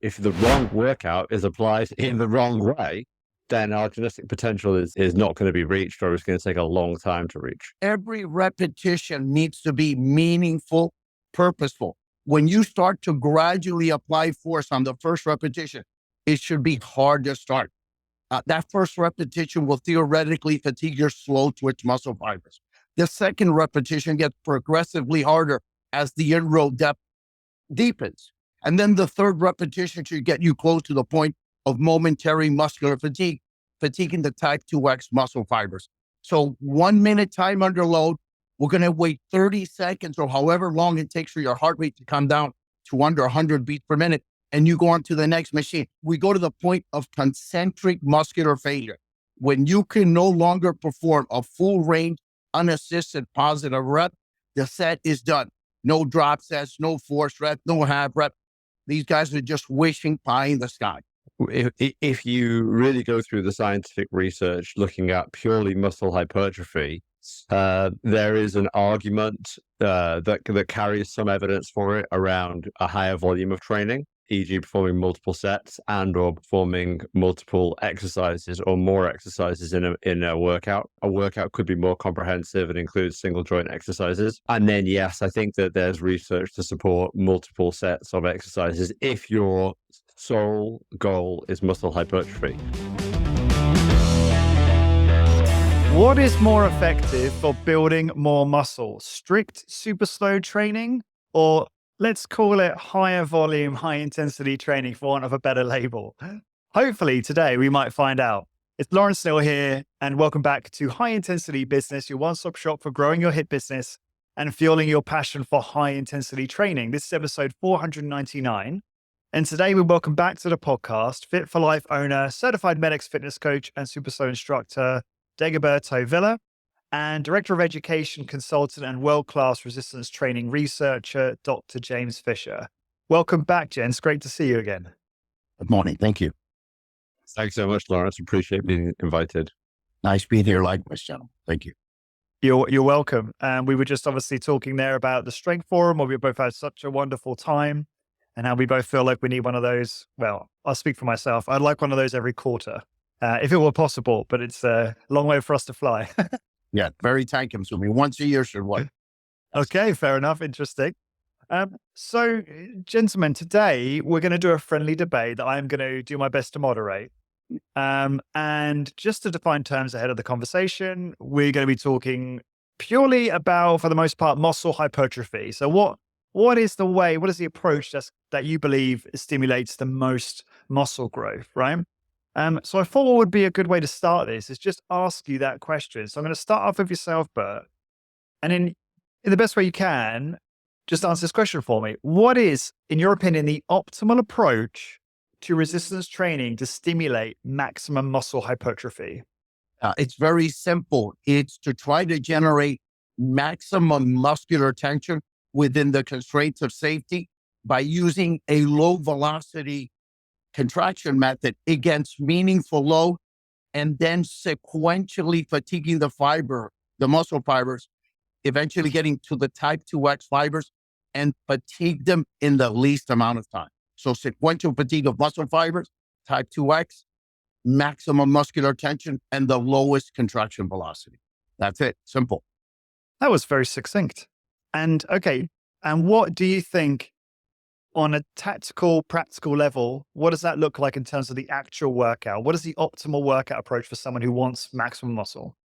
If the wrong workout is applied in the wrong way, then our genetic potential is not going to be reached, or it's going to take a long time to reach. Every repetition needs to be meaningful, purposeful. When you start to gradually apply force on the first repetition, it should be hard to start. That first repetition will theoretically fatigue your slow twitch muscle fibers. The second repetition gets progressively harder as the inroad depth deepens. And then the third repetition should get you close to the point of momentary muscular fatigue, fatiguing the type 2X muscle fibers. So 1 minute time under load, we're going to wait 30 seconds or however long it takes for your heart rate to come down to under 100 beats per minute. And you go on to the next machine. We go to the point of concentric muscular failure. When you can no longer perform a full range, unassisted positive rep, the set is done. No drop sets, no force rep, no half rep. These guys are just wishing pie in the sky. If you really go through the scientific research looking at purely muscle hypertrophy, there is an argument that carries some evidence for it around a higher volume of training, e.g. performing multiple sets and or performing multiple exercises or more exercises in a workout. A workout could be more comprehensive and include single joint exercises. And then, yes, I think that there's research to support multiple sets of exercises if your sole goal is muscle hypertrophy. What is more effective for building more muscle? Strict SuperSlow training, or let's call it higher volume, high intensity training for want of a better label? Hopefully today we might find out. It's Lawrence Neal here, and welcome back to High Intensity Business, your one-stop shop for growing your hit business and fueling your passion for high intensity training. This is episode 499. And today we welcome back to the podcast, Fit for Life owner, certified medics fitness coach, and SuperSlow instructor, Dagoberto Vila, and Director of Education Consultant and world-class resistance training researcher, Dr. James Fisher. Welcome back, gents. Great to see you again. Good morning. Thank you. Thanks so much, Lawrence. Appreciate being invited. Nice being here, likewise, gentlemen. Thank you. You're welcome. And we were just obviously talking there about the Strength Forum, where we both had such a wonderful time and how we both feel like we need one of those. Well, I'll speak for myself. I'd like one of those every quarter, if it were possible, but it's a long way for us to fly. Yeah, very time consuming. Once a year should work. Okay, fair enough. Interesting. So, gentlemen, today we're going to do a friendly debate that I'm going to do my best to moderate. And just to define terms ahead of the conversation, we're going to be talking purely about, for the most part, muscle hypertrophy. So what is the approach that you believe stimulates the most muscle growth, right? So I thought what would be a good way to start this is just ask you that question. So I'm going to start off with yourself, Bert, and in the best way you can, just answer this question for me. What is, in your opinion, the optimal approach to resistance training to stimulate maximum muscle hypertrophy? It's very simple. It's to try to generate maximum muscular tension within the constraints of safety by using a low velocity contraction method against meaningful load, and then sequentially fatiguing the muscle fibers, eventually getting to the type 2X fibers and fatigue them in the least amount of time. So sequential fatigue of muscle fibers, type 2X, maximum muscular tension, and the lowest contraction velocity. That's it. Simple. That was very succinct. And okay, and what do you think on a tactical, practical level, what does that look like in terms of the actual workout? What is the optimal workout approach for someone who wants maximum muscle?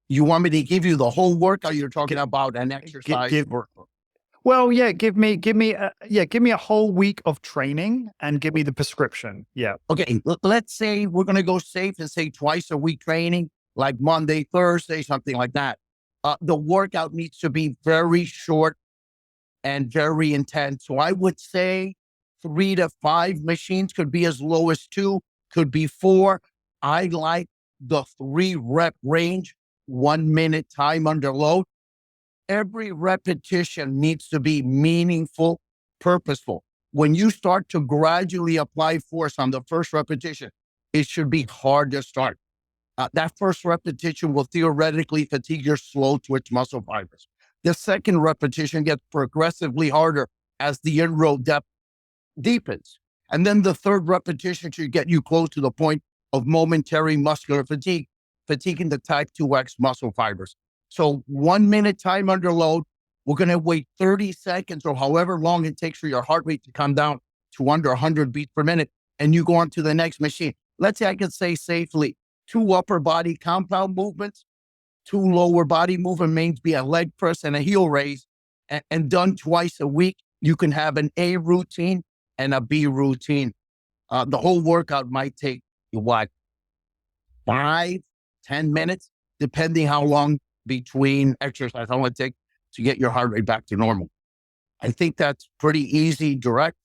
You want me to give you the whole workout? You're talking about an exercise workout. Well, yeah, give me a whole week of training and give me the prescription. Yeah. Okay. Let's say we're going to go safe and say twice a week training, like Monday, Thursday, something like that. The workout needs to be very short and very intense. So I would say 3 to 5 machines, could be as low as 2, could be 4. I like the 3 rep range, 1 minute time under load. Every repetition needs to be meaningful, purposeful. When you start to gradually apply force on the first repetition, it should be hard to start. That first repetition will theoretically fatigue your slow twitch muscle fibers. The second repetition gets progressively harder as the inroad depth deepens. And then the third repetition should get you close to the point of momentary muscular fatigue, fatiguing the type 2X muscle fibers. So 1 minute time under load, we're going to wait 30 seconds or however long it takes for your heart rate to come down to under 100 beats per minute. And you go on to the next machine. Let's say I could say safely 2 upper body compound movements, 2 lower body movement means be a leg press and a heel raise, and done twice a week. You can have an A routine and a B routine. The whole workout might take you 5-10 minutes, depending how long between exercise, how long it takes to get your heart rate back to normal. I think that's pretty easy, direct.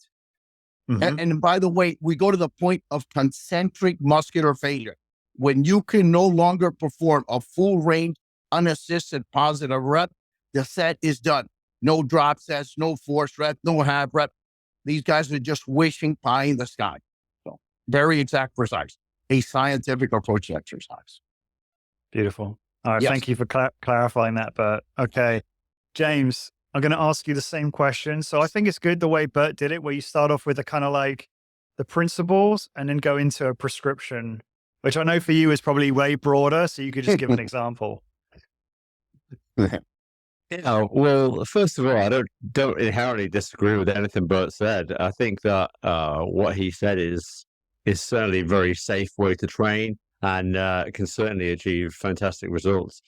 And by the way, we go to the point of concentric muscular failure. When you can no longer perform a full range, unassisted positive rep, the set is done. No drop sets, no force rep, no half rep. These guys are just wishing pie in the sky. So very exact, precise, a scientific approach to exercise. Beautiful. All right. Yes. Thank you for clarifying that, Bert. Okay. James, I'm going to ask you the same question. So I think it's good the way Bert did it, where you start off with a kind of like the principles and then go into a prescription, which I know for you is probably way broader. So you could just give an example. Well, first of all, I don't inherently disagree with anything Bert said. I think that what he said is certainly a very safe way to train and can certainly achieve fantastic results.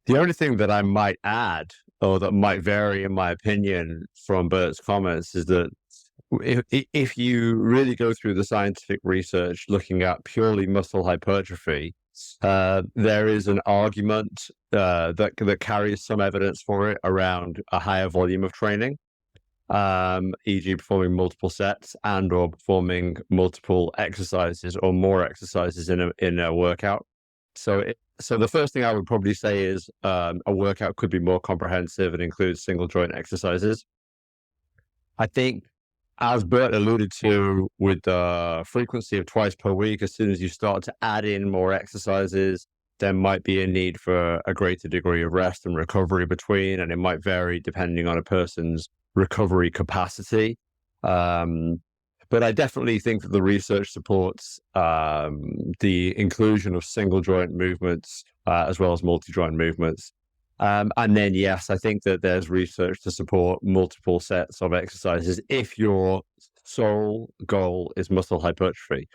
The only thing that I might add, or that might vary in my opinion from Bert's comments, is that if you really go through the scientific research looking at purely muscle hypertrophy, there is an argument that carries some evidence for it around a higher volume of training, e.g. performing multiple sets and or performing multiple exercises or more exercises in a workout. So the first thing I would probably say is a workout could be more comprehensive and include single joint exercises. I think, as Bert alluded to, with the frequency of twice per week, as soon as you start to add in more exercises, there might be a need for a greater degree of rest and recovery between, and it might vary depending on a person's recovery capacity. But I definitely think that the research supports the inclusion of single joint movements as well as multi-joint movements. And then, yes, I think that there's research to support multiple sets of exercises if your sole goal is muscle hypertrophy.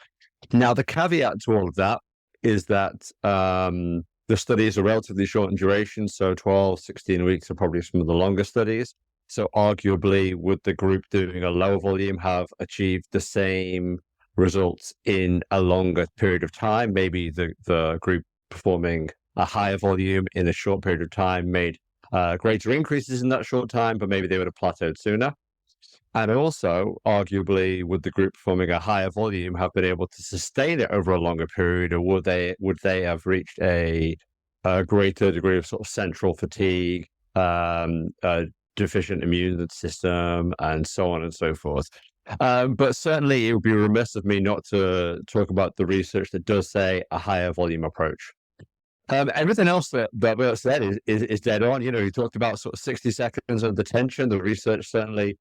Now, the caveat to all of that is that the studies are relatively short in duration, so 12, 16 weeks are probably some of the longer studies. So arguably, would the group doing a lower volume have achieved the same results in a longer period of time? Maybe the group performing a higher volume in a short period of time made greater increases in that short time, but maybe they would have plateaued sooner. And also, arguably, would the group performing a higher volume have been able to sustain it over a longer period, or would they have reached a greater degree of sort of central fatigue, deficient immune system, and so on and so forth? But certainly, it would be remiss of me not to talk about the research that does say a higher volume approach. Everything else that Bert said is dead on. You know, he talked about sort of 60 seconds under tension. The research certainly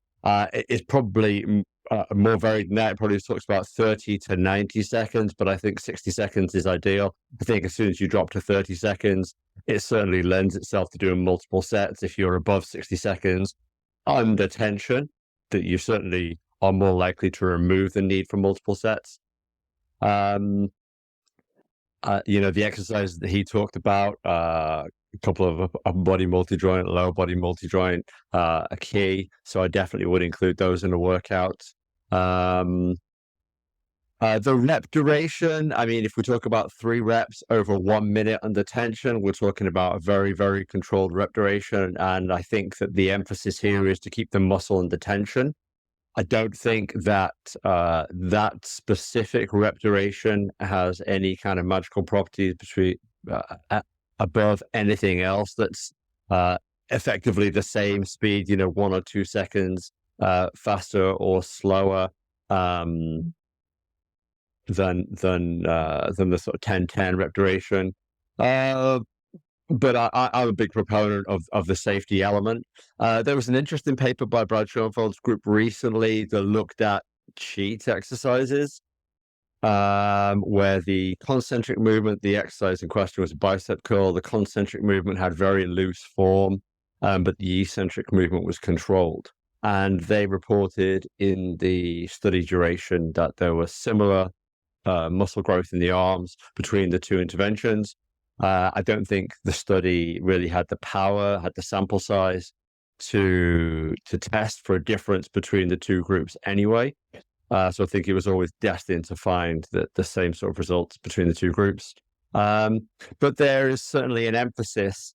is probably more varied than that. It probably talks about 30 to 90 seconds, but I think 60 seconds is ideal. I think as soon as you drop to 30 seconds, it certainly lends itself to doing multiple sets. If you're above 60 seconds under tension, that you certainly are more likely to remove the need for multiple sets. You know, the exercises that he talked about, a couple of upper body multi-joint, lower body multi-joint, are key. So I definitely would include those in a workout. The rep duration, I mean, if we talk about 3 reps over 1 minute under tension, we're talking about a very, very controlled rep duration. And I think that the emphasis here is to keep the muscle under tension. I don't think that that specific rep duration has any kind of magical properties above anything else that's effectively the same speed, you know, 1 or 2 seconds faster or slower than the sort of 10-10 rep duration. But I'm a big proponent of the safety element. There was an interesting paper by Brad Schoenfeld's group recently that looked at cheat exercises, where the concentric movement, the exercise in question was a bicep curl. The concentric movement had very loose form, but the eccentric movement was controlled. And they reported in the study duration that there was similar muscle growth in the arms between the two interventions. I don't think the study really had the power, had the sample size to test for a difference between the two groups anyway. So I think it was always destined to find the same sort of results between the two groups. But there is certainly an emphasis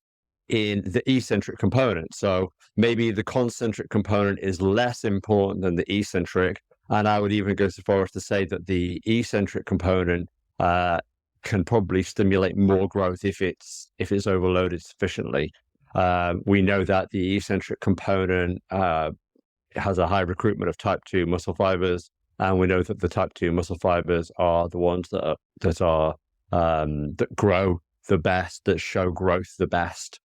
in the eccentric component. So maybe the concentric component is less important than the eccentric. And I would even go so far as to say that the eccentric component can probably stimulate more growth if it's overloaded sufficiently. We know that the eccentric component has a high recruitment of type 2 muscle fibers, and we know that the type 2 muscle fibers are the ones that grow the best, that show growth the best,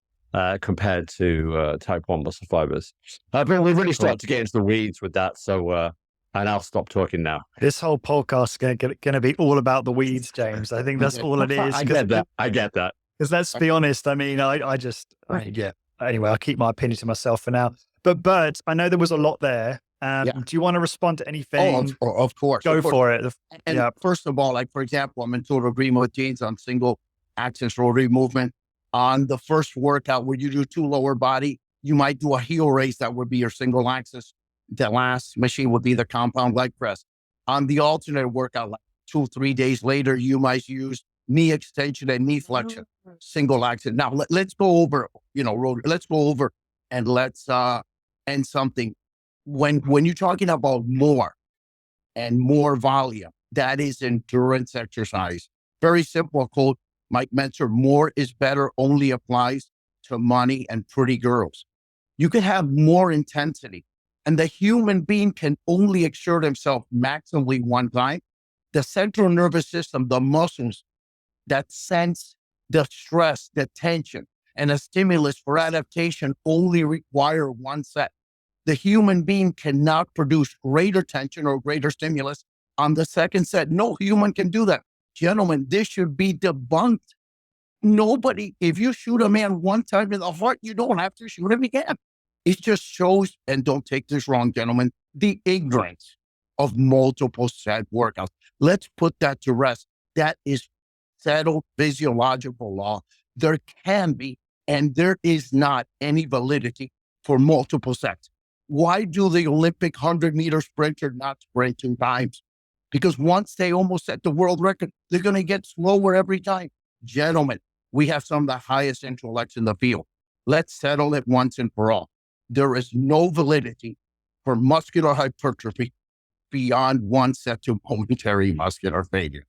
compared to type 1 muscle fibers. But we really start to get into the weeds with that, so and I'll stop talking now. This whole podcast is going to be all about the weeds, James. I think that's all it is. I get that. Because let's be honest, I mean, anyway, I'll keep my opinion to myself for now. But Bert, I know there was a lot there. Do you want to respond to anything? Oh, of course. Go for it. And first of all, like, for example, I'm in total agreement with James on single axis rotary movement. On the first workout where you do 2 lower body, you might do a heel raise. That would be your single axis. The last machine would be the compound leg press. On the alternate workout, like 2-3 days later, you might use knee extension and knee flexion, single axis. Now let's go over, let's go over and let's end something. When you're talking about more and more volume, that is endurance exercise. Very simple quote, Mike Mentzer: more is better only applies to money and pretty girls. You can have more intensity, and the human being can only exert himself maximally one time. The central nervous system, the muscles that sense the stress, the tension, and a stimulus for adaptation only require one set. The human being cannot produce greater tension or greater stimulus on the second set. No human can do that. Gentlemen, this should be debunked. Nobody, if you shoot a man one time in the heart, you don't have to shoot him again. It just shows, and don't take this wrong, gentlemen, the ignorance of multiple set workouts. Let's put that to rest. That is settled physiological law. There can be, and there is not any validity for multiple sets. Why do the Olympic 100-meter sprinter not sprint 2 times? Because once they almost set the world record, they're going to get slower every time. Gentlemen, we have some of the highest intellects in the field. Let's settle it once and for all. There is no validity for muscular hypertrophy beyond one set to momentary muscular failure.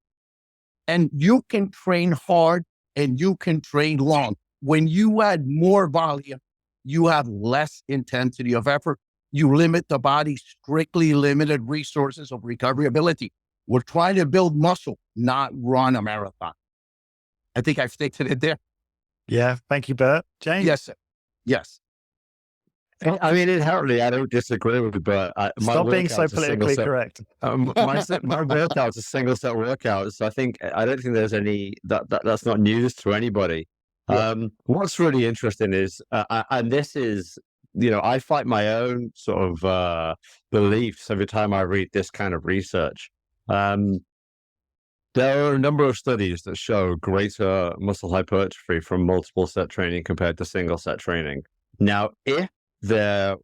And you can train hard and you can train long. When you add more volume, you have less intensity of effort. You limit the body's strictly limited resources of recovery ability. We're trying to build muscle, not run a marathon. I think I've stated it there. Yeah. Thank you, Bert. James? Yes, sir. Yes. I mean, inherently, I don't disagree with you, but Stop being so politically correct. My workout's a single set workout, so I don't think there's any that's not news to anybody. Yeah. What's really interesting is, and this is, I fight my own sort of beliefs every time I read this kind of research. There are a number of studies that show greater muscle hypertrophy from multiple set training compared to single set training. Now, if they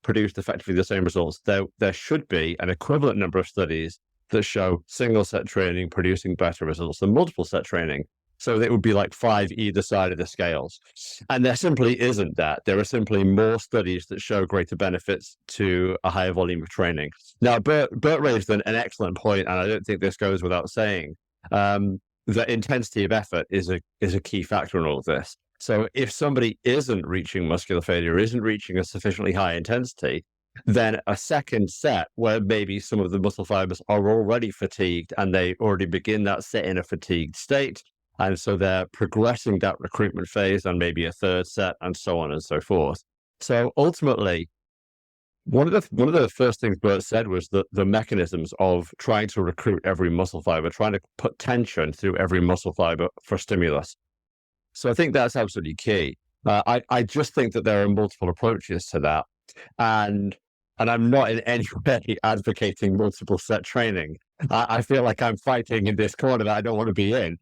produced effectively the same results, there should be an equivalent number of studies that show single set training producing better results than multiple set training. So it would be like 5 either side of the scales. And there simply isn't that. There are simply more studies that show greater benefits to a higher volume of training. Now, Bert raised an excellent point, and I don't think this goes without saying, that intensity of effort is a key factor in all of this. So if somebody isn't reaching muscular failure, isn't reaching a sufficiently high intensity, then a second set where maybe some of the muscle fibers are already fatigued and they already begin that set in a fatigued state. And so they're progressing that recruitment phase and maybe a third set and so on and so forth. So ultimately, one of the first things Bert said was that the mechanisms of trying to recruit every muscle fiber, trying to put tension through every muscle fiber for stimulus. So I think that's absolutely key. I just think that there are multiple approaches to that, and I'm not in any way advocating multiple set training. I feel like I'm fighting in this corner that I don't want to be in.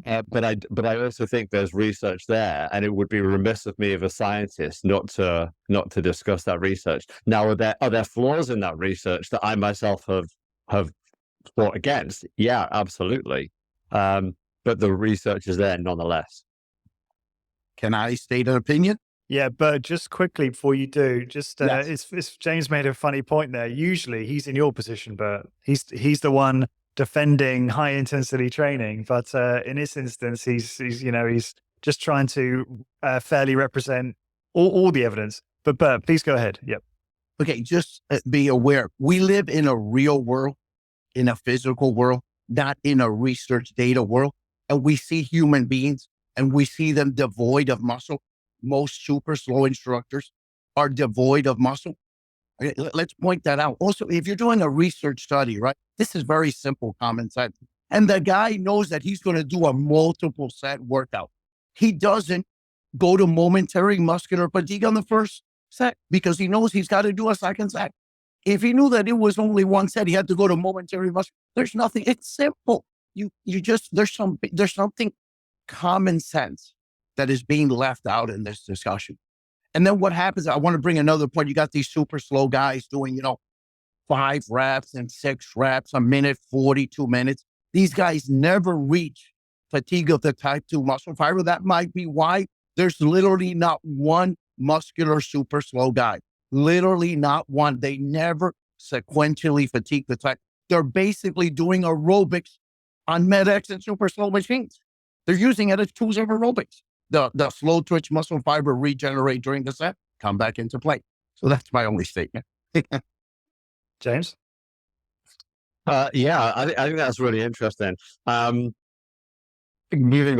But I also think there's research there, and it would be remiss of me as a scientist not to discuss that research. Now, are there flaws in that research that I myself have fought against? Yeah, absolutely. But the research is there nonetheless. Can I state an opinion? Yeah, but just quickly before you do, Yes. it's James made a funny point there. Usually he's in your position, Bert. He's the one defending high intensity training, but in this instance, he's just trying to fairly represent all the evidence. But Bert, please go ahead. Yep. Okay, just be aware. We live in a real world, in a physical world, not in a research data world. And we see human beings and we see them devoid of muscle. Most super slow instructors are devoid of muscle. Okay, let's point that out. Also, if you're doing a research study, right, this is very simple common sense. And the guy knows that he's going to do a multiple set workout. He doesn't go to momentary muscular fatigue on the first set because he knows he's got to do a second set. If he knew that it was only one set, he had to go to momentary muscle. There's nothing. It's simple. You just there's something common sense that is being left out in this discussion. And then what happens, I want to bring another point. You got these super slow guys doing, 5 reps and 6 reps, a minute, 42 minutes. These guys never reach fatigue of the type 2 muscle fiber. That might be why there's literally not one muscular super slow guy. Literally not one. They never sequentially fatigue the type. They're basically doing aerobics on MedX and super slow machines. They're using it as tools of aerobics. The slow twitch muscle fiber regenerate during the set, come back into play. So that's my only statement. James? Yeah, I think that's really interesting. Moving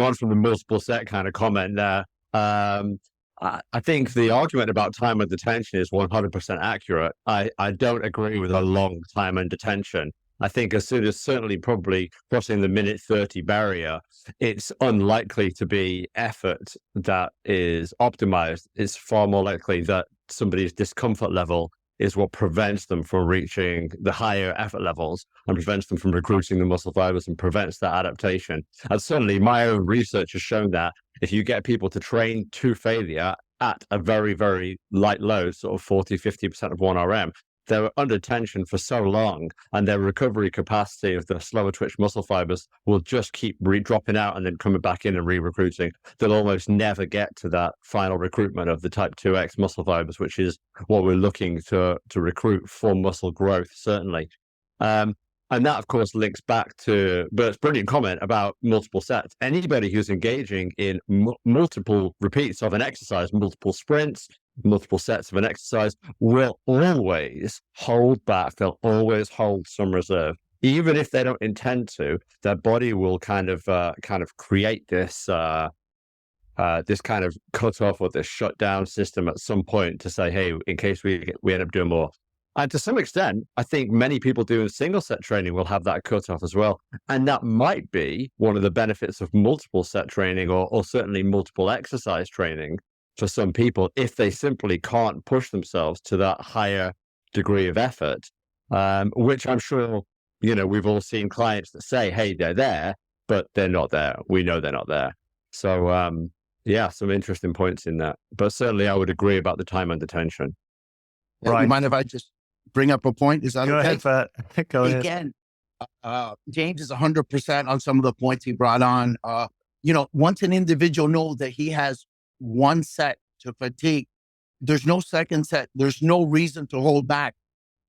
on from the multiple set kind of comment there, I think the argument about time under tension is 100% accurate. I don't agree with a long time under tension. I think as soon as certainly probably crossing the minute 30 barrier, it's unlikely to be effort that is optimized. It's far more likely that somebody's discomfort level is what prevents them from reaching the higher effort levels and prevents them from recruiting the muscle fibers and prevents that adaptation. And certainly my own research has shown that if you get people to train to failure at a very, very light load, sort of 40, 50% of 1RM, they're under tension for so long and their recovery capacity of the slower twitch muscle fibers will just keep dropping out and then coming back in and re-recruiting. They'll almost never get to that final recruitment of the type 2X muscle fibers, which is what we're looking to recruit for muscle growth, certainly. And that, of course, links back to Bert's brilliant comment about multiple sets. Anybody who's engaging in multiple repeats of an exercise, multiple sprints, multiple sets of an exercise, will always hold back. They'll always hold some reserve. Even if they don't intend to, their body will kind of create this this kind of cutoff or this shutdown system at some point to say, hey, in case we end up doing more. And to some extent, I think many people doing single set training will have that cutoff as well. And that might be one of the benefits of multiple set training or certainly multiple exercise training for some people if they simply can't push themselves to that higher degree of effort, which I'm sure, we've all seen clients that say, hey, they're there, but they're not there. We know they're not there. So, yeah, some interesting points in that. But certainly I would agree about the time under tension. Right. You mind if I just bring up a point? Is that Go okay? ahead, Bert. Go ahead. Again, James is 100% on some of the points he brought on. Once an individual knows that he has one set to fatigue, there's no second set. There's no reason to hold back.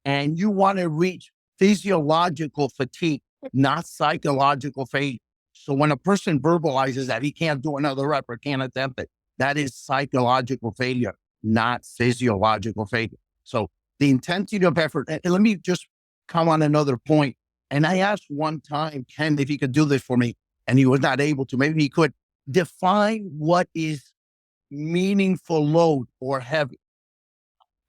And you want to reach physiological fatigue, not psychological failure. So when a person verbalizes that he can't do another rep or can't attempt it, that is psychological failure, not physiological failure. So the intensity of effort, and let me just come on another point. And I asked one time, Ken, if he could do this for me, and he was not able to. Maybe he could define what is meaningful load or heavy.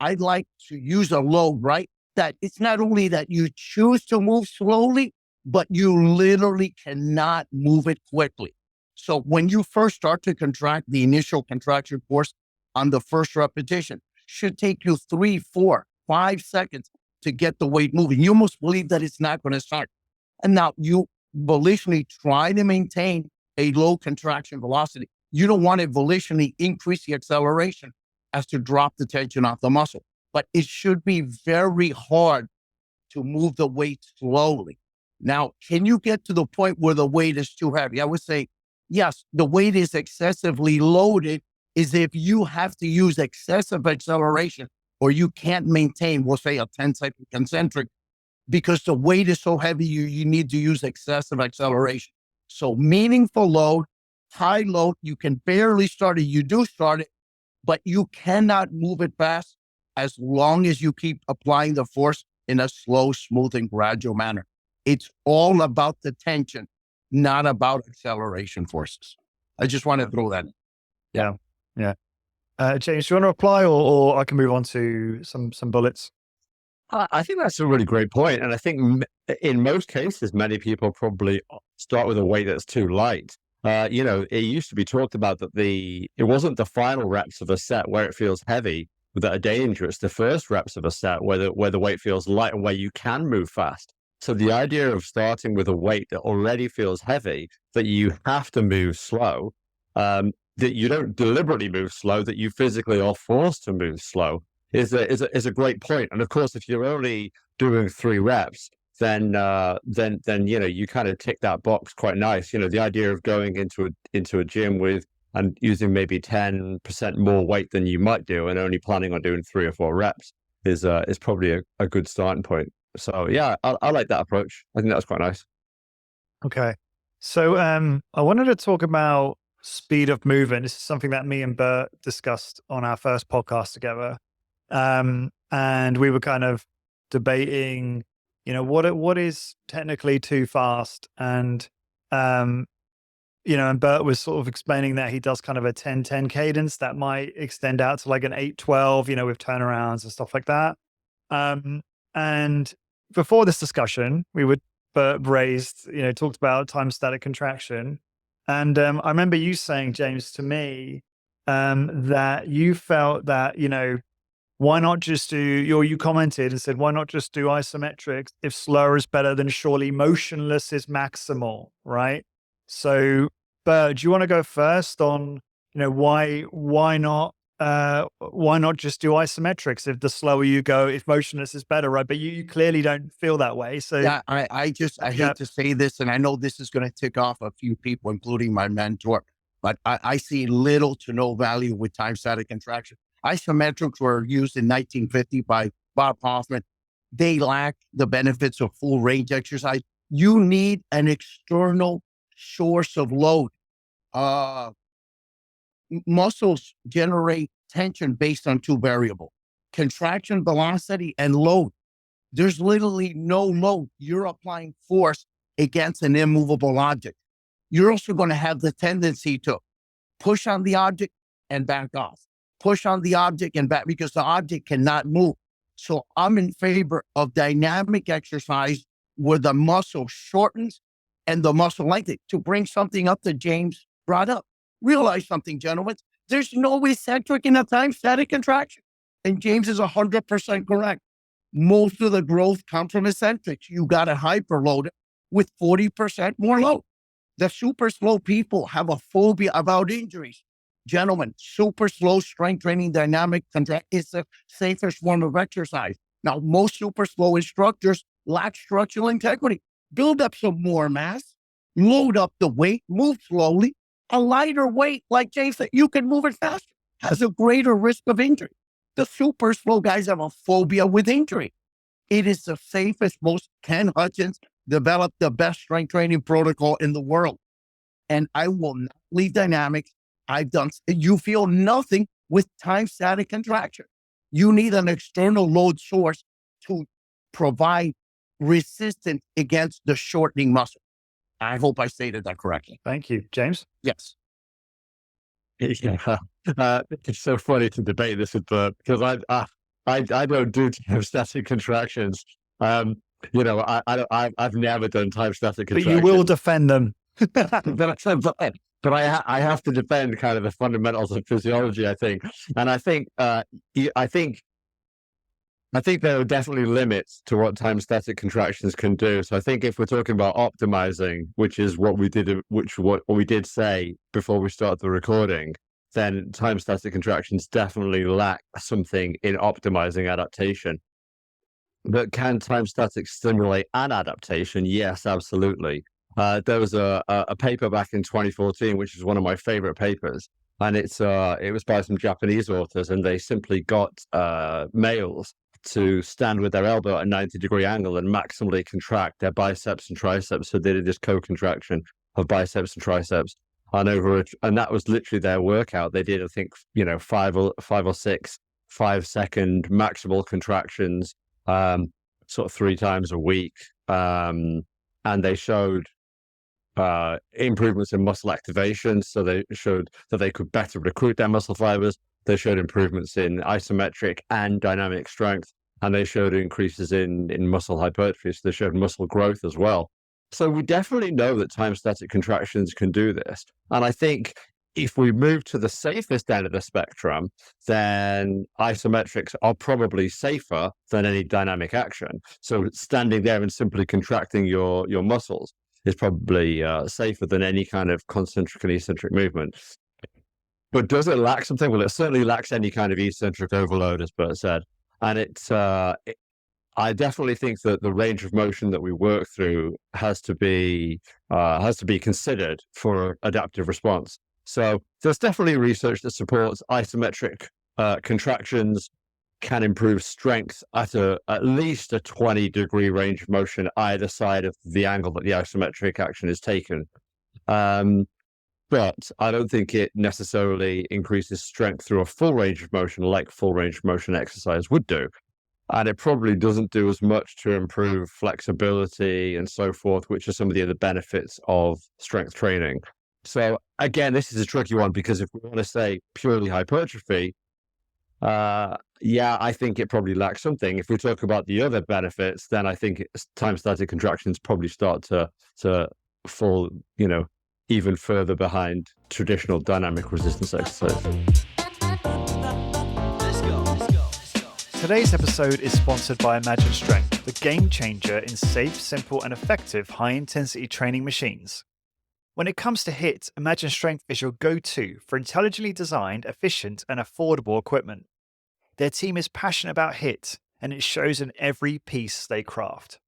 I'd like to use a load, right? That it's not only that you choose to move slowly, but you literally cannot move it quickly. So when you first start to contract, the initial contraction force on the first repetition should take you 3, 4, 5 seconds to get the weight moving. You almost believe that it's not going to start. And now you volitionally try to maintain a low contraction velocity. You don't want to volitionally increase the acceleration as to drop the tension off the muscle. But it should be very hard to move the weight slowly. Now, can you get to the point where the weight is too heavy? I would say, yes, the weight is excessively loaded is if you have to use excessive acceleration or you can't maintain, we'll say a 10-second concentric, because the weight is so heavy, you need to use excessive acceleration. So meaningful load, high load, you can barely start it. You do start it, but you cannot move it fast as long as you keep applying the force in a slow, smooth, and gradual manner. It's all about the tension, not about acceleration forces. I just want to throw that in. Yeah. James, do you want to reply or I can move on to some bullets? I think that's a really great point. And I think in most cases, many people probably start with a weight that's too light. It used to be talked about that it wasn't the final reps of a set where it feels heavy that are dangerous. The first reps of a set where the weight feels light and where you can move fast. So the idea of starting with a weight that already feels heavy, that you have to move slow, that you don't deliberately move slow, that you physically are forced to move slow, is a great point. And of course, if you're only doing 3 reps, then you kind of tick that box quite nice. The idea of going into a gym with and using maybe 10% more weight than you might do, and only planning on doing 3 or 4 reps is probably a good starting point. So yeah, I like that approach. I think that's quite nice. Okay, so I wanted to talk about speed of movement. This is something that me and Bert discussed on our first podcast together. And we were kind of debating, what is technically too fast. And, and Bert was sort of explaining that he does kind of a 10-10 cadence that might extend out to like an 8-12, with turnarounds and stuff like that. And before this discussion, Bert raised, talked about time static contraction. And I remember you saying, James, to me, that you felt that, why not just you commented and said, why not just do isometrics? If slower is better, then surely motionless is maximal, right? So, Bert, do you want to go first on, why not just do isometrics if the slower you go, if motionless is better, right? But you clearly don't feel that way. So yeah, I hate to say this, and I know this is going to tick off a few people, including my mentor, but I see little to no value with time static contraction. Isometrics were used in 1950 by Bob Hoffman. They lack the benefits of full range exercise. You need an external source of load. Muscles generate tension based on 2 variables, contraction velocity and load. There's literally no load. You're applying force against an immovable object. You're also going to have the tendency to push on the object and back off. Push on the object and back, because the object cannot move. So I'm in favor of dynamic exercise where the muscle shortens and the muscle lengthens. To bring something up that James brought up, realize something, gentlemen. There's no eccentric in a time static contraction. And James is 100% correct. Most of the growth comes from eccentrics. You got to hyperload it with 40% more load. The super slow people have a phobia about injuries. Gentlemen, super slow strength training dynamic contract is the safest form of exercise. Now, most super slow instructors lack structural integrity. Build up some more mass, load up the weight, move slowly. A lighter weight, like James said, you can move it faster, has a greater risk of injury. The super slow guys have a phobia with injury. It is the safest, Ken Hutchins developed the best strength training protocol in the world. And I will not leave dynamics. You feel nothing with time static contraction. You need an external load source to provide resistance against the shortening muscle. I hope I stated that correctly. Thank you. James? Yes. Yeah. It's so funny to debate this with Bert, because I don't do time static contractions. I've never done time static But contractions. you will defend them. but I have to defend kind of the fundamentals of physiology, I think. And I think there are definitely limits to what time static contractions can do. So I think if we're talking about optimizing, which is what we did say before we started the recording, then time static contractions definitely lack something in optimizing adaptation. But can time static stimulate an adaptation? Yes, absolutely. There was a paper back in 2014, which is one of my favorite papers, and it was by some Japanese authors, and they simply got males to stand with their elbow at a 90-degree angle and maximally contract their biceps and triceps. So they did this co-contraction of biceps and triceps, and that was literally their workout. They did, I think, 5 or 6 5-second maximal contractions, sort of 3 times a week, and they showed improvements in muscle activation. So they showed that they could better recruit their muscle fibers. They showed improvements in isometric and dynamic strength, and they showed increases in muscle hypertrophy. So they showed muscle growth as well. So we definitely know that time static contractions can do this. And I think if we move to the safest end of the spectrum, then isometrics are probably safer than any dynamic action. So standing there and simply contracting your muscles is probably safer than any kind of concentric and eccentric movement. But does it lack something? Well, it certainly lacks any kind of eccentric overload, as Bert said. And I definitely think that the range of motion that we work through has to be considered for adaptive response. So there's definitely research that supports isometric contractions can improve strength at least a 20-degree range of motion either side of the angle that the isometric action is taken. But I don't think it necessarily increases strength through a full range of motion like full range of motion exercise would do. And it probably doesn't do as much to improve flexibility and so forth, which are some of the other benefits of strength training. So again, this is a tricky one because if we want to say purely hypertrophy, I think it probably lacks something. If we talk about the other benefits, then I think time static contractions probably start to fall, even further behind traditional dynamic resistance exercise. Today's episode is sponsored by Imagine Strength, the game changer in safe, simple, and effective high-intensity training machines. When it comes to HIIT, Imagine Strength is your go-to for intelligently designed, efficient, and affordable equipment. Their team is passionate about HIIT, and it shows in every piece they craft.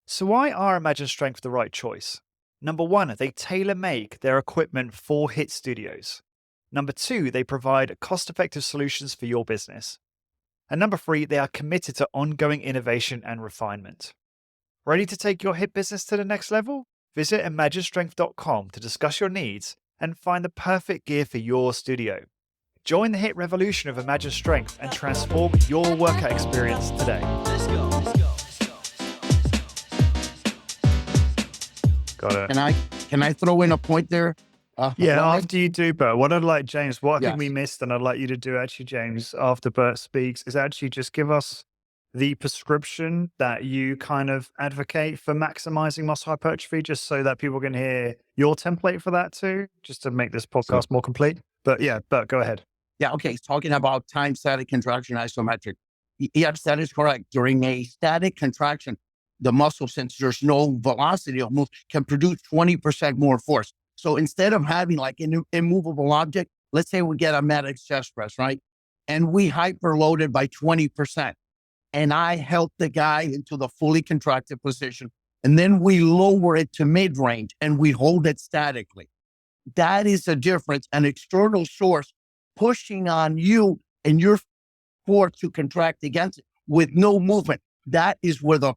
So why are Imagine Strength the right choice? Number 1, they tailor-make their equipment for HIIT studios. Number 2, they provide cost-effective solutions for your business. And number 3, they are committed to ongoing innovation and refinement. Ready to take your HIIT business to the next level? Visit imaginestrength.com to discuss your needs and find the perfect gear for your studio. Join the HIIT revolution of Imagine Strength and transform your workout experience today. Got it. Can I throw in a point there? After you do, Bert, what I'd like, James, what I think we missed, and I'd like you to do actually, James, after Bert speaks, is actually just give us the prescription that you kind of advocate for maximizing muscle hypertrophy, just so that people can hear your template for that too, just to make this podcast more complete. But yeah, Bert, go ahead. Yeah, okay. Talking about time static contraction isometric. Yes, that is correct. During a static contraction, the muscle, since there's no velocity of move, can produce 20% more force. So instead of having like an immovable object, let's say we get a Maddox chest press, right? And we hyperloaded by 20%. And I help the guy into the fully contracted position. And then we lower it to mid-range and we hold it statically. That is the difference. An external source pushing on you and your force to contract against it with no movement. That is where the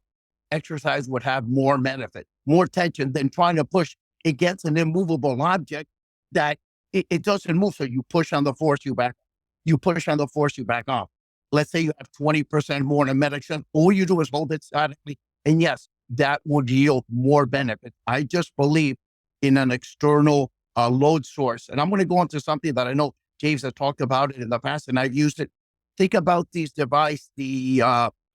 exercise would have more benefit, more tension than trying to push against an immovable object that it doesn't move. So you push on the force, you push on the force, you back off. Let's say you have 20% more in a medication. All you do is hold it statically. And yes, that would yield more benefit. I just believe in an external load source. And I'm going to go into something that I know James has talked about it in the past, and I've used it. Think about these devices, the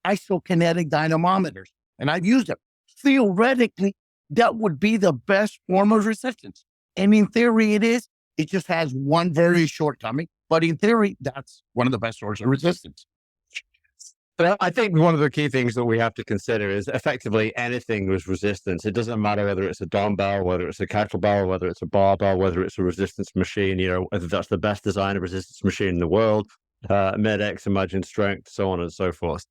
isokinetic dynamometers, and I've used them. Theoretically, that would be the best form of resistance. And in theory, it is. It just has one very shortcoming. But in theory, that's one of the best sources of resistance. But I think one of the key things that we have to consider is effectively anything with resistance. It doesn't matter whether it's a dumbbell, whether it's a kettlebell, whether it's a barbell, whether it's a resistance machine, whether that's the best design of resistance machine in the world, MedX, Imagine Strength, so on and so forth.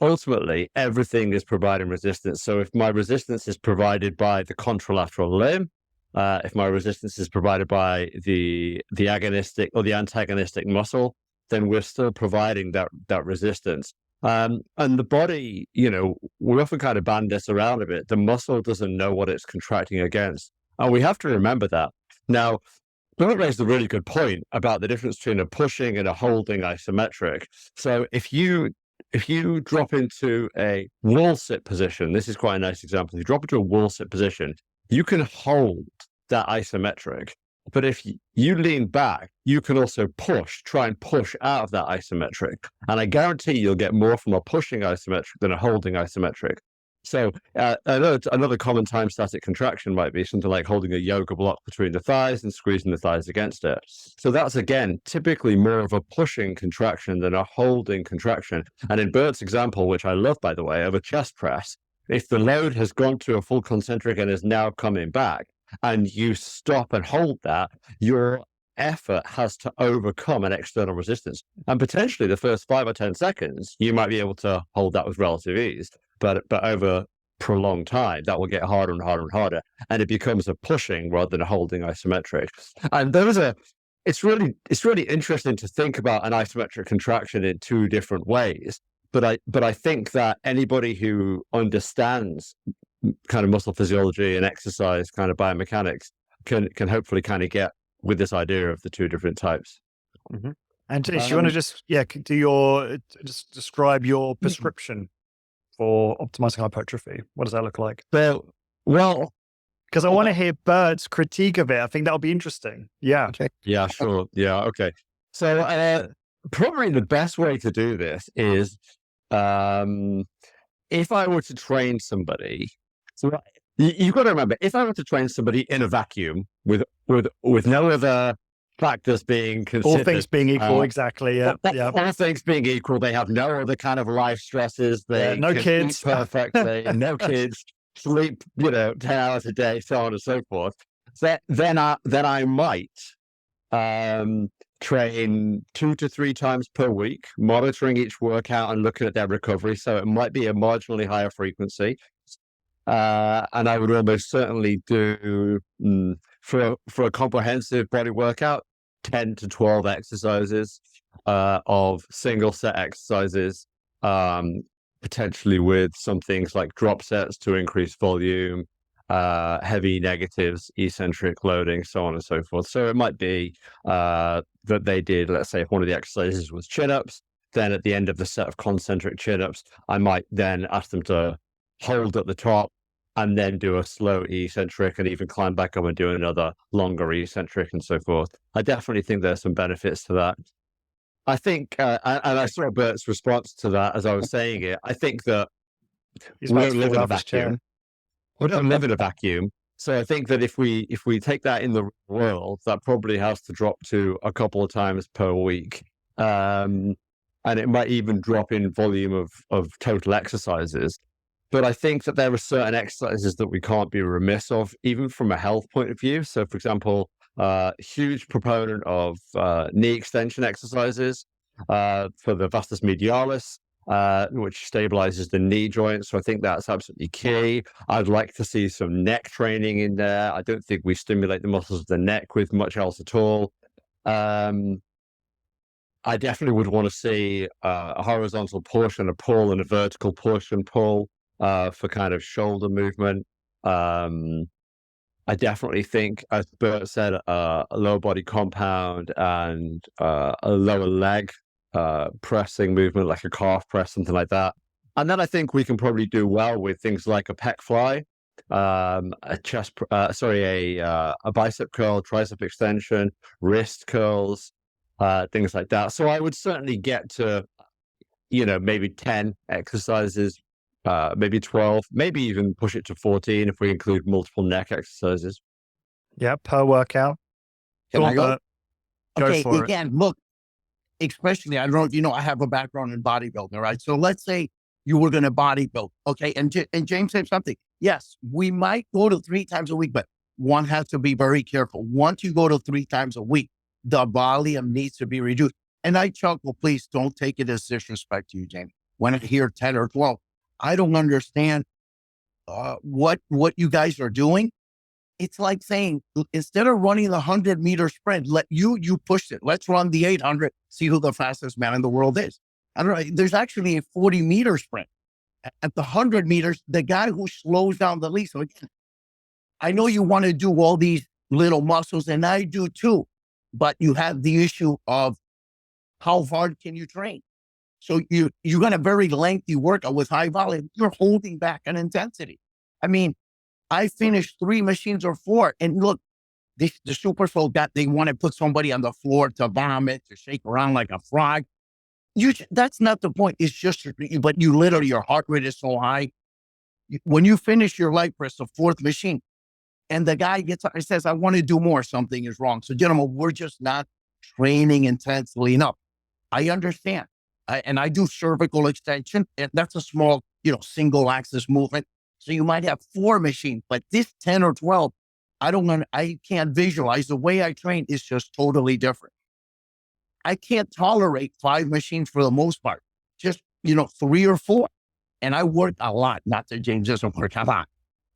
Ultimately, everything is providing resistance. So if my resistance is provided by the contralateral limb, if my resistance is provided by the agonistic or the antagonistic muscle, then we're still providing that resistance. And the body, we often kind of band this around a bit. The muscle doesn't know what it's contracting against. And we have to remember that. Now, Bert raised a really good point about the difference between a pushing and a holding isometric. So if you drop into a wall sit position, this is quite a nice example. If you drop into a wall sit position, you can hold that isometric. But if you lean back, you can also try and push out of that isometric. And I guarantee you'll get more from a pushing isometric than a holding isometric. So another common time static contraction might be something like holding a yoga block between the thighs and squeezing the thighs against it. So that's, again, typically more of a pushing contraction than a holding contraction. And in Bert's example, which I love, by the way, of a chest press, if the load has gone to a full concentric and is now coming back, and you stop and hold that, your effort has to overcome an external resistance. And potentially the first 5 or 10 seconds, you might be able to hold that with relative ease. But over prolonged time, that will get harder and harder and harder. And it becomes a pushing rather than a holding isometric. And it's really interesting to think about an isometric contraction in two different ways. But I think that anybody who understands kind of muscle physiology and exercise kind of biomechanics can hopefully kind of get with this idea of the two different types. Mm-hmm. And Tish, you want to just describe your prescription for optimizing hypertrophy? What does that look like? Well, because I want to hear Bert's critique of it. I think that'll be interesting. Yeah. Okay. Yeah, sure. Yeah. Okay. So probably the best way to do this is if I were to train somebody. So you've got to remember, if I were to train somebody in a vacuum with no other factors being considered, all things being equal, exactly. Yeah. All things being equal, they have no other kind of life stresses. They no kids, eat perfectly, no kids, sleep 10 hours a day, so on and so forth. Then I might train 2 to 3 times per week, monitoring each workout and looking at their recovery. So it might be a marginally higher frequency. And I would almost certainly do for a comprehensive body workout, 10 to 12 exercises of single set exercises, potentially with some things like drop sets to increase volume, heavy negatives, eccentric loading, so on and so forth. So it might be that they did, let's say, if one of the exercises was chin-ups, then at the end of the set of concentric chin-ups, I might then ask them to hold at the top and then do a slow eccentric and even climb back up and do another longer eccentric and so forth. I definitely think there's some benefits to that. I think, and I saw Bert's response to that as I was saying it, I think that we don't live in a vacuum. We don't live in a vacuum. So I think that if we take that in the world, that probably has to drop to a couple of times per week. And it might even drop in volume of total exercises. But I think that there are certain exercises that we can't be remiss of, even from a health point of view. So, for example, huge proponent of knee extension exercises for the vastus medialis, which stabilizes the knee joint. So I think that's absolutely key. I'd like to see some neck training in there. I don't think we stimulate the muscles of the neck with much else at all. I definitely would want to see a horizontal push and a pull and a vertical push and pull for kind of shoulder movement. I definitely think, as Bert said, a lower body compound and a lower leg pressing movement, like a calf press, something like that. And then I think we can probably do well with things like a pec fly, a bicep curl, tricep extension, wrist curls, things like that. So I would certainly get to, maybe 10 exercises, maybe 12, maybe even push it to 14 if we include multiple neck exercises. Yeah, per workout. Can I go? Bert. Go Okay, for it. again, look, especially, I don't know if you know, I have a background in bodybuilding, right? So let's say you were going to bodybuild, okay? And James said something. Yes, we might go to 3 times a week, but one has to be very careful. Once you go to 3 times a week, the volume needs to be reduced. And I chuckle, please don't take it as disrespect to you, James. When I hear 10 or 12, I don't understand what you guys are doing. It's like saying, instead of running the 100-meter sprint, you push it. Let's run the 800, see who the fastest man in the world is. I don't know. There's actually a 40-meter sprint. At the 100 meters, the guy who slows down the least. So again, I know you want to do all these little muscles, and I do too, but you have the issue of how hard can you train? So you got a very lengthy workout with high volume. You're holding back an intensity. I mean, I finished 3 machines or 4, and look, the SuperSlow they want to put somebody on the floor to vomit, to shake around like a frog. That's not the point. It's just, but you literally, your heart rate is so high. When you finish your leg press, the 4th machine, and the guy gets up and says, I want to do more, something is wrong. So gentlemen, we're just not training intensely enough. I understand. And I do cervical extension, and that's a small, single axis movement. So you might have 4 machines, but this 10 or 12, I can't visualize. The way I train is just totally different. I can't tolerate 5 machines for the most part, just, 3 or 4. And I work a lot, not that James doesn't work a lot.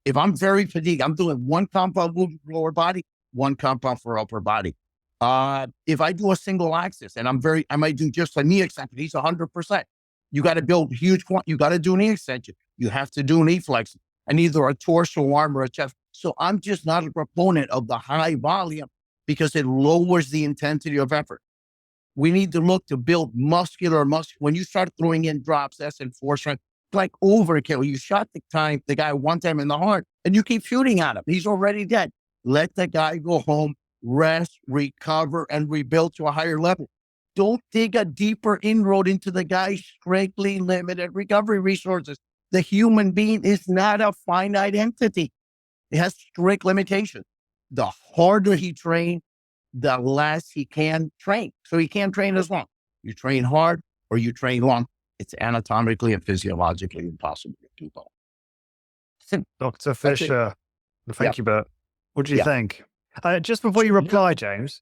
If I'm very fatigued, I'm doing 1 compound movement for lower body, 1 compound for upper body. If I do a single axis and I might do just a knee extension, he's 100%. You got to build huge you got to do knee extension. You have to do knee flexion and either a torso arm or a chest. So I'm just not a proponent of the high volume because it lowers the intensity of effort. We need to look to build muscle. When you start throwing in drops, S and 4 strength, it's like overkill. You shot the guy 1 time in the heart and you keep shooting at him. He's already dead. Let the guy go home, rest, recover, and rebuild to a higher level. Don't dig a deeper inroad into the guy's strictly limited recovery resources. The human being is not a finite entity. It has strict limitations. The harder he trains, the less he can train. So he can't train as long. You train hard or you train long. It's anatomically and physiologically impossible to do both. Dr. Fisher, thank you, Bert. What do you think? Just before you reply, James,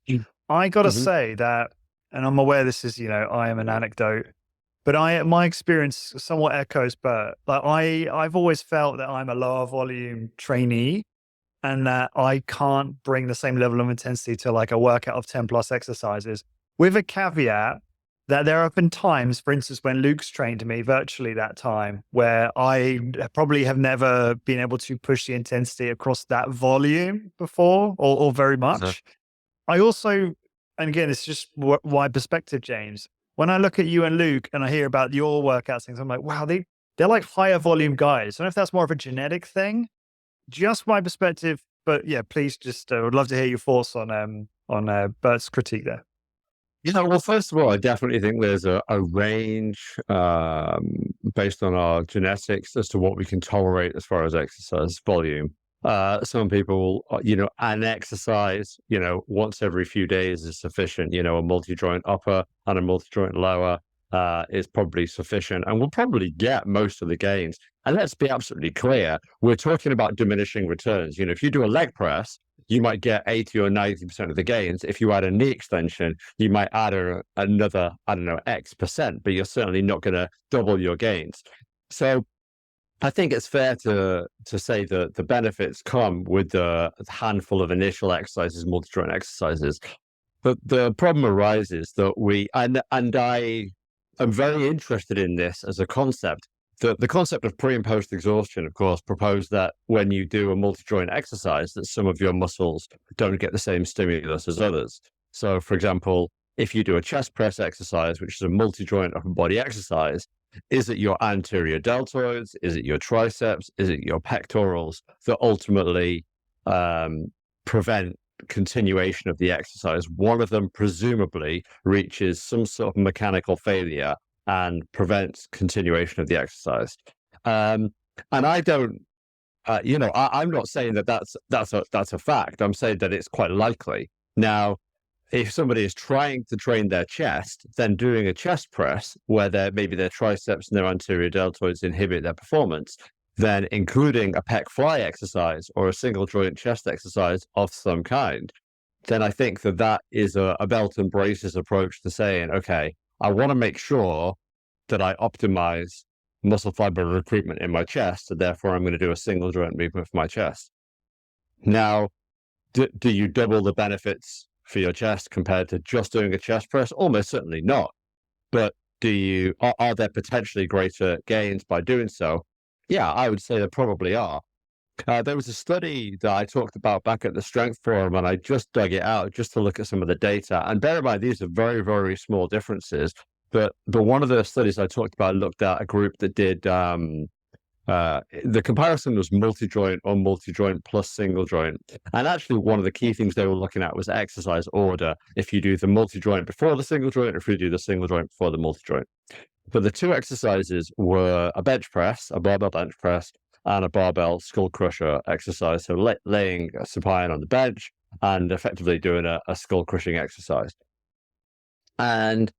I got to say that, and I'm aware this is, I am an anecdote, but my experience somewhat echoes Bert. Like I've always felt that I'm a lower volume trainee and that I can't bring the same level of intensity to like a workout of 10 plus exercises, with a caveat that there have been times, for instance, when Luke's trained me virtually that time, where I probably have never been able to push the intensity across that volume before or very much. I also, and again, it's just wide perspective, James. When I look at you and Luke and I hear about your workouts things, I'm like, wow, they're like higher volume guys. I don't know if that's more of a genetic thing, just my perspective, but yeah, please just, would love to hear your thoughts on Bert's critique there. Well, first of all, I definitely think there's a range based on our genetics as to what we can tolerate as far as exercise volume. Some people, an exercise, once every few days is sufficient. A multi-joint upper and a multi-joint lower is probably sufficient and we'll probably get most of the gains. And let's be absolutely clear, we're talking about diminishing returns. If you do a leg press, you might get 80 or 90% of the gains. If you add a knee extension, you might add another, X%, but you're certainly not going to double your gains. So I think it's fair to say that the benefits come with the handful of initial exercises, multi-joint exercises. But the problem arises that I am very interested in this as a concept. The concept of pre and post exhaustion, of course, proposed that when you do a multi-joint exercise, that some of your muscles don't get the same stimulus as others. So, for example, if you do a chest press exercise, which is a multi-joint upper body exercise, is it your anterior deltoids? Is it your triceps? Is it your pectorals that ultimately prevent continuation of the exercise. One of them presumably reaches some sort of mechanical failure and prevents continuation of the exercise. And I don't, I'm not saying that that's a fact. I'm saying that it's quite likely. Now, if somebody is trying to train their chest, then doing a chest press where maybe their triceps and their anterior deltoids inhibit their performance, then including a pec fly exercise or a single joint chest exercise of some kind, then I think that is a belt and braces approach to saying, okay, I want to make sure that I optimize muscle fiber recruitment in my chest, and therefore I'm going to do a single joint movement for my chest. Now, do you double the benefits for your chest compared to just doing a chest press? Almost certainly not. But are there potentially greater gains by doing so? Yeah, I would say there probably are. There was a study that I talked about back at the Strength Forum, and I just dug it out just to look at some of the data. And bear in mind, these are very, very small differences. But one of the studies I talked about looked at a group that did the comparison was multi-joint or multi-joint plus single joint. And actually, one of the key things they were looking at was exercise order. If you do the multi-joint before the single joint, or if you do the single joint before the multi-joint. But the two exercises were a bench press, a barbell bench press, and a barbell skull crusher exercise. So laying supine on the bench and effectively doing a skull crushing exercise. And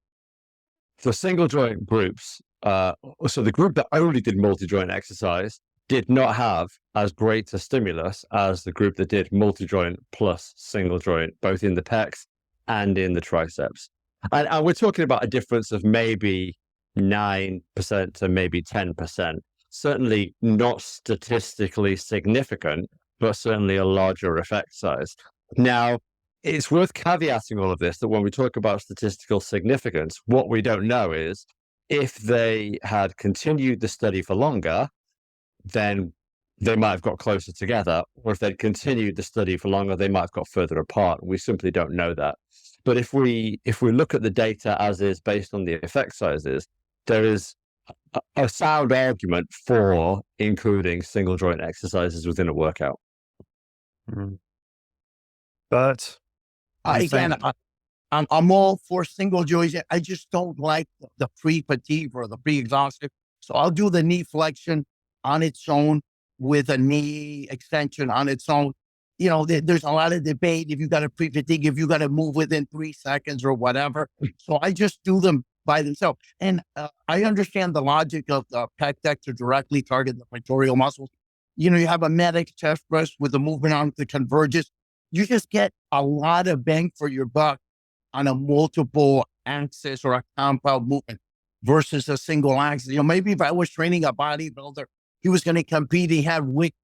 the single joint groups, so the group that only did multi-joint exercise did not have as great a stimulus as the group that did multi-joint plus single joint, both in the pecs and in the triceps. And we're talking about a difference of maybe 9% to maybe 10%. Certainly not statistically significant, but certainly a larger effect size. Now, it's worth caveating all of this that when we talk about statistical significance, what we don't know is if they had continued the study for longer, then they might have got closer together, or if they'd continued the study for longer, they might have got further apart. We simply don't know that. But if we look at the data as is based on the effect sizes, there is a sound argument for including single joint exercises within a workout. But Again, I'm all for single joints. I just don't like the pre-fatigue or the pre-exhaustive. So I'll do the knee flexion on its own with a knee extension on its own. There's a lot of debate if you got a pre-fatigue, if you got to move within 3 seconds or whatever. So I just do them by themselves. And I understand the logic of the pec deck to directly target the pectoral muscles. You have a medic chest press with the movement arm that converges. You just get a lot of bang for your buck on a multiple axis or a compound movement versus a single axis. Maybe if I was training a bodybuilder, he was going to compete, he had weak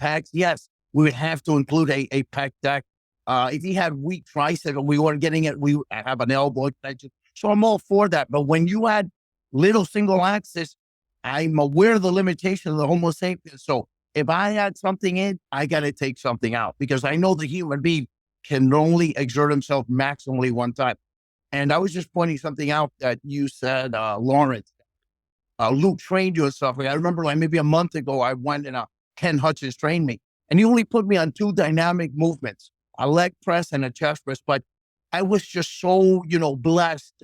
pecs. Yes, we would have to include a pec deck. If he had weak tricep and we weren't getting it, we have an elbow extension. So I'm all for that. But when you add little single axis, I'm aware of the limitation of the Homo sapiens. So if I add something in, I got to take something out because I know the human being can only exert himself maximally one time. And I was just pointing something out that you said, Lawrence, Luke trained you and stuff. I remember maybe a month ago, I went and Ken Hutchins trained me and he only put me on 2 dynamic movements, a leg press and a chest press. But I was just so, blessed,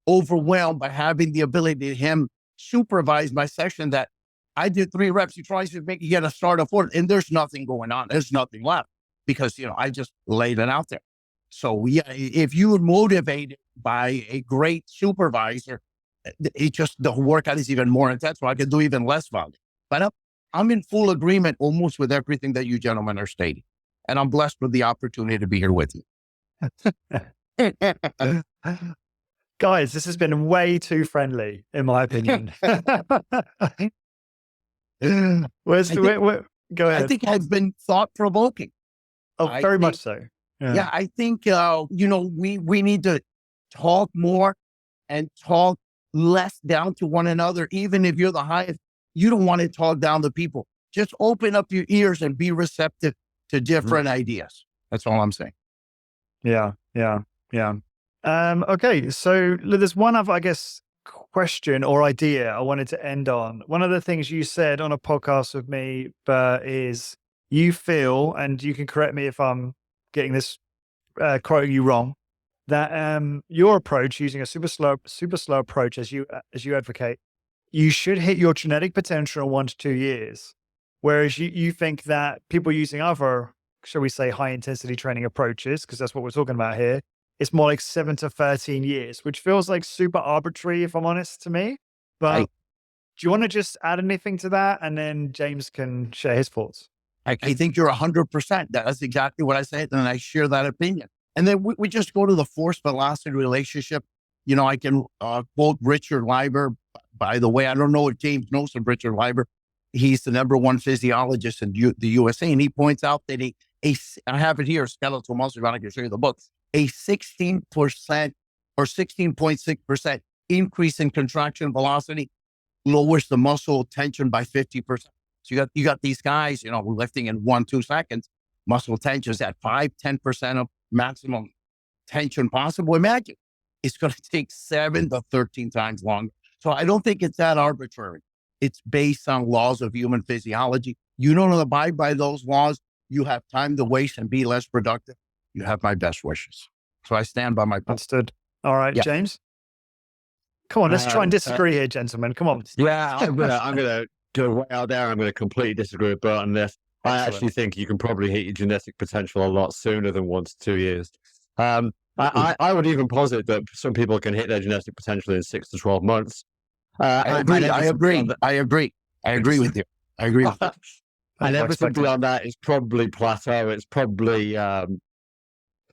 overwhelmed by having the ability to him supervise my session that I did 3 reps. He tries to make you get a start of 4 and there's nothing going on. There's nothing left because, I just laid it out there. So yeah, if you were motivated by a great supervisor, the workout is even more intense. So I can do even less volume. But I'm in full agreement almost with everything that you gentlemen are stating. And I'm blessed with the opportunity to be here with you. Guys, this has been way too friendly, in my opinion. Go ahead. I think I've been thought-provoking. Very much so. Yeah, I think, we need to talk more and talk less down to one another. Even if you're the highest, you don't want to talk down to people. Just open up your ears and be receptive to different ideas. That's all I'm saying. Yeah. Okay, so there's one other, question or idea I wanted to end on. One of the things you said on a podcast with me, Bert, is you feel, and you can correct me if I'm getting this quoting you wrong, that your approach using a super slow approach as you advocate, you should hit your genetic potential in 1 to 2 years. Whereas you think that people using other, shall we say, high intensity training approaches, because that's what we're talking about here, it's more like 7 to 13 years, which feels like super arbitrary, if I'm honest, to me. But do you want to just add anything to that? And then James can share his thoughts. I think you're 100%. That's exactly what I said. And I share that opinion. And then we just go to the force velocity relationship. You know, I can quote Richard Leiber. By the way, I don't know if James knows of Richard Leiber. He's the #1 physiologist in the USA. And he points out that I have it here, skeletal muscle, I can show you the book, a 16% or 16.6% increase in contraction velocity lowers the muscle tension by 50%. So you got these guys, you know, lifting in 1-2 seconds, muscle tension is at 5-10% of maximum tension possible. Imagine it's going to take 7 to 13 times longer. So I don't think it's that arbitrary. It's based on laws of human physiology. You don't abide by those laws, you have time to waste and be less productive. You have my best wishes. So I stand by my point. Understood. All right, yeah. James. Come on, let's try and disagree here, gentlemen. Come on. Yeah, I'm gonna go way out there. I'm gonna completely disagree with Bert on this. Excellent. I actually think you can probably hit your genetic potential a lot sooner than 1 to 2 years. I would even posit that some people can hit their genetic potential in 6 to 12 months. I agree with you. I agree with you. And everything beyond that is probably plateau. It's probably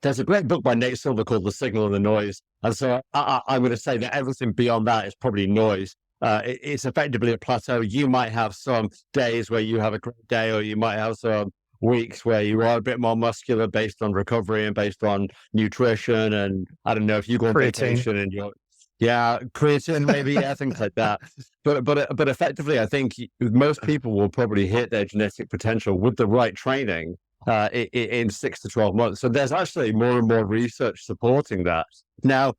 there's a great book by Nate Silver called The Signal and the Noise. And so I'm going to say that everything beyond that is probably noise. It's effectively a plateau. You might have some days where you have a great day, or you might have some weeks where you are a bit more muscular based on recovery and based on nutrition. And I don't know if you go on vacation and you're, creatine maybe, things like that. But effectively, I think most people will probably hit their genetic potential with the right training in 6 to 12 months. So there's actually more and more research supporting that. Now,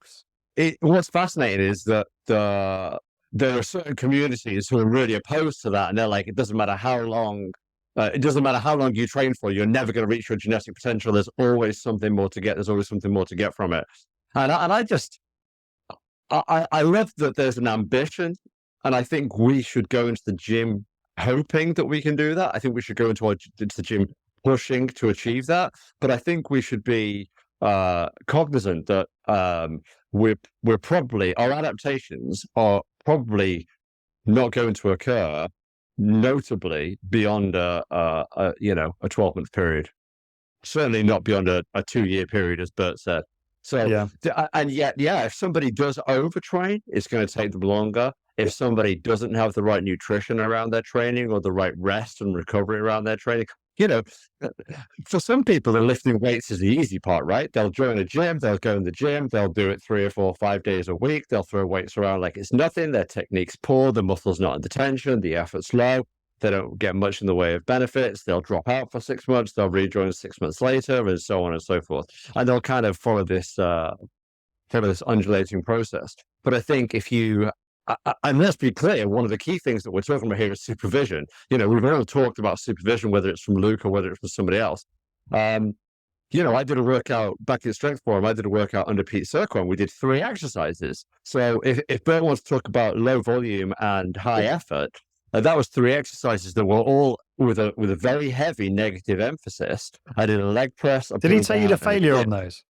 what's fascinating is that there are certain communities who are really opposed to that, and they're like, it doesn't matter how long you train for, you're never going to reach your genetic potential. There's always something more to get. There's always something more to get from it. And I love that there's an ambition, and I think we should go into the gym hoping that we can do that. I think we should go into the gym pushing to achieve that. But I think we should be cognizant that we're probably, our adaptations are probably not going to occur notably beyond a 12-month period. Certainly not beyond a 2-year period, as Bert said. So, and yet, if somebody does overtrain, it's going to take them longer. If somebody doesn't have the right nutrition around their training or the right rest and recovery around their training, for some people, the lifting weights is the easy part, right? They'll join a gym, they'll go in the gym, they'll do it 3 or 4 or 5 days a week. They'll throw weights around like it's nothing. Their technique's poor, the muscle's not under tension, the effort's low. They don't get much in the way of benefits. They'll drop out for 6 months. They'll rejoin 6 months later, and so on and so forth. And they'll kind of follow this undulating process. But I think if you, and let's be clear, one of the key things that we're talking about here is supervision. We've all talked about supervision, whether it's from Luke or whether it's from somebody else. I did a workout back in Strength Forum. I did a workout under Pete Circo, and we did 3 exercises. So if Bert wants to talk about low volume and high effort, that was 3 exercises that were all with a very heavy negative emphasis. I did a leg press. Did he take you to failure on those?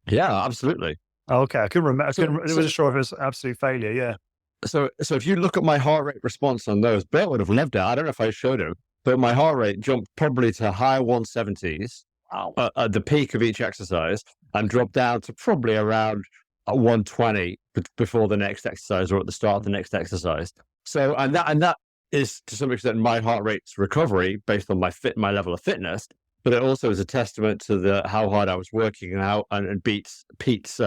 Yeah, absolutely. Oh, okay, I couldn't remember. I wasn't sure if it was absolute failure. Yeah. So if you look at my heart rate response on those, Bert would have lived it. I don't know if I showed him, but my heart rate jumped probably to high 170s at the peak of each exercise, and dropped down to probably around 120 before the next exercise or at the start of the next exercise. So, and that is to some extent my heart rate's recovery based on my level of fitness, but it also is a testament to how hard I was working and Pete's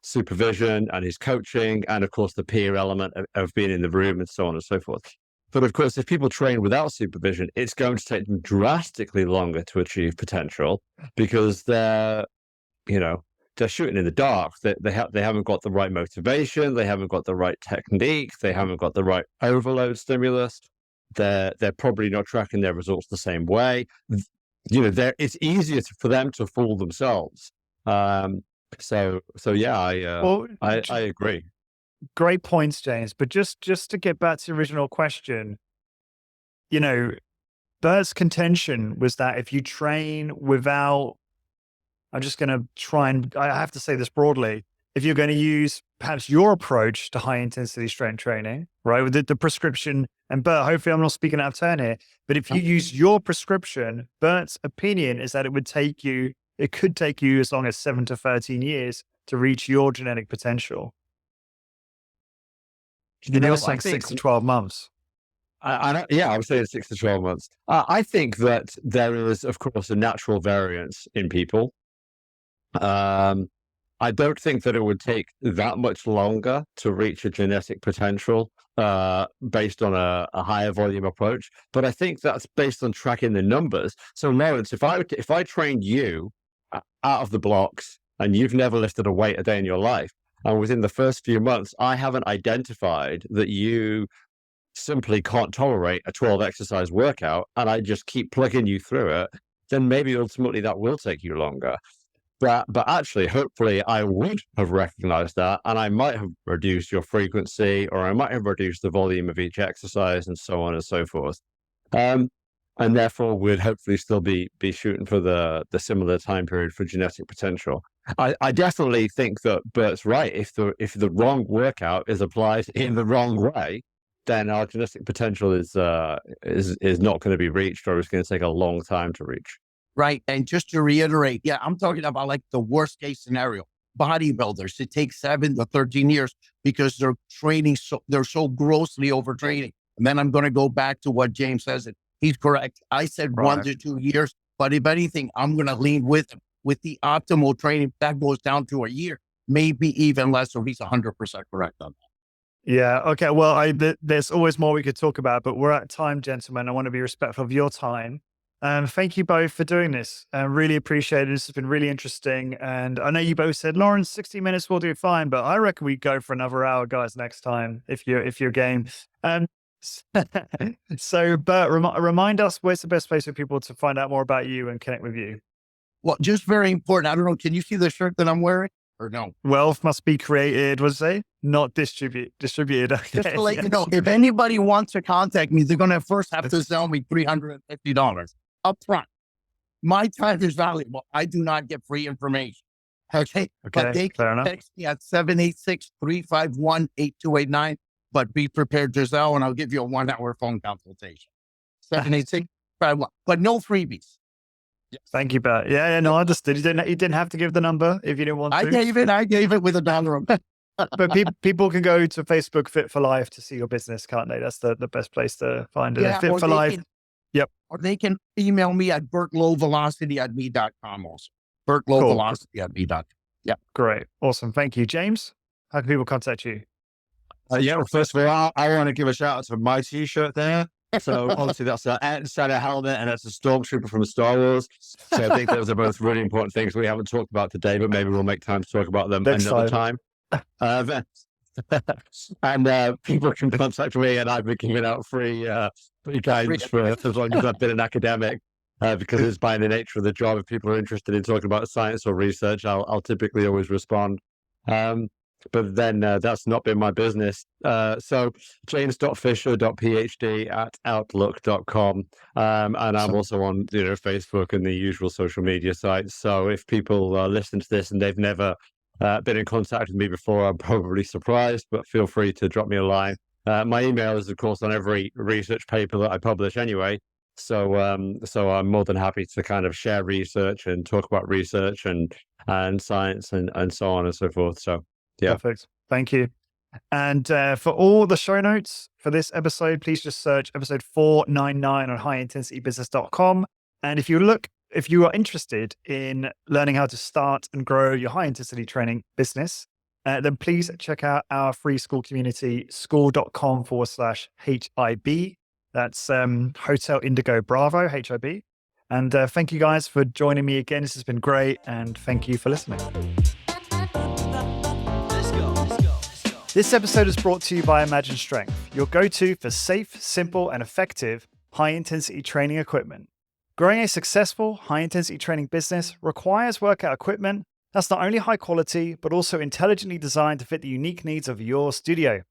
supervision and his coaching, and of course the peer element of being in the room and so on and so forth. But of course, if people train without supervision, it's going to take them drastically longer to achieve potential, because they're shooting in the dark. They haven't got the right motivation. They haven't got the right technique. They haven't got the right overload stimulus. They're probably not tracking their results the same way. it's easier for them to fool themselves. So yeah, I agree. Great points, James. But just to get back to the original question, Bert's contention was that if you train without, I'm just going to try and, I have to say this broadly, if you're going to use perhaps your approach to high intensity strength training, right, with the prescription, and Bert, hopefully I'm not speaking out of turn here, but if you use your prescription, Bert's opinion is that it could take you as long as 7 to 13 years to reach your genetic potential. You're saying 6 to 12 months. I would say 6 to 12 months. I think that there is, of course, a natural variance in people. I don't think that it would take that much longer to reach a genetic potential based on a higher volume approach. But I think that's based on tracking the numbers. So Lawrence, if I trained you out of the blocks and you've never lifted a weight a day in your life, and within the first few months, I haven't identified that you simply can't tolerate a 12 exercise workout, and I just keep plugging you through it, then maybe ultimately that will take you longer. But actually, hopefully, I would have recognized that, and I might have reduced your frequency, or I might have reduced the volume of each exercise, and so on and so forth. And therefore, would hopefully still be shooting for the similar time period for genetic potential. I definitely think that Bert's right. If the wrong workout is applied in the wrong way, then our genetic potential is not going to be reached, or it's going to take a long time to reach. Right. And just to reiterate, I'm talking about like the worst case scenario. Bodybuilders, it takes 7 to 13 years because they're training, they're so grossly overtraining. And then I'm going to go back to what James says. He's correct. I said right. 1 to 2 years, but if anything, I'm going to lean with him. With the optimal training, that goes down to a year, maybe even less, or he's 100% correct on that. Yeah. Okay. Well, there's always more we could talk about, but we're at time, gentlemen. I want to be respectful of your time. Thank you both for doing this. I really appreciate it. This has been really interesting. And I know you both said, Lawrence, 60 minutes will do fine, but I reckon we go for another hour, guys, next time, if you're game. So, Bert, remind us, where's the best place for people to find out more about you and connect with you? Well, just very important. I don't know. Can you see the shirt that I'm wearing or no? Wealth must be created, what did it say? Not distributed. Okay. Just to let you know, if anybody wants to contact me, they're going to first have to sell me $350 up front. My time is valuable. I do not get free information. Okay. But they can text me at 786-351-8289. But be prepared, Giselle, and I'll give you a 1-hour phone consultation. 786-351. But no freebies. Yes. Thank you, Bert. Yeah, no, I understood. You didn't have to give the number if you didn't want to. I gave it with $1. But people can go to Facebook Fit for Life to see your business, can't they? That's the best place to find it. Fit for Life. Yep. Or they can email me at bertlowvelocity@me.com also. bertlowvelocity@me.com. Yeah. Great. Awesome. Thank you. James, how can people contact you? Well, first of all, I want to give a shout out to my t-shirt there. So obviously that's an Anti-Shadow helmet, and that's a Stormtrooper from Star Wars. So I think those are both really important things we haven't talked about today, but maybe we'll make time to talk about them another time. And people can contact me, and I've been giving out free guidance for as long as I've been an academic, because it's by the nature of the job. If people are interested in talking about science or research, I'll typically always respond. But then that's not been my business. So james.fisher.phd@outlook.com. And I'm also on Facebook and the usual social media sites. So if people listen to this and they've never been in contact with me before, I'm probably surprised, but feel free to drop me a line. My email is, of course, on every research paper that I publish anyway. So I'm more than happy to kind of share research and talk about research and science and so on and so forth. So yeah. Perfect. Thank you. And for all the show notes for this episode, please just search episode 499 on highintensitybusiness.com. And if you are interested in learning how to start and grow your high intensity training business, then please check out our free school community, school.com/HIB. That's Hotel Indigo Bravo, HIB. And thank you guys for joining me again. This has been great. And thank you for listening. This episode is brought to you by Imagine Strength, your go-to for safe, simple, and effective high-intensity training equipment. Growing a successful, high-intensity training business requires workout equipment that's not only high quality, but also intelligently designed to fit the unique needs of your studio.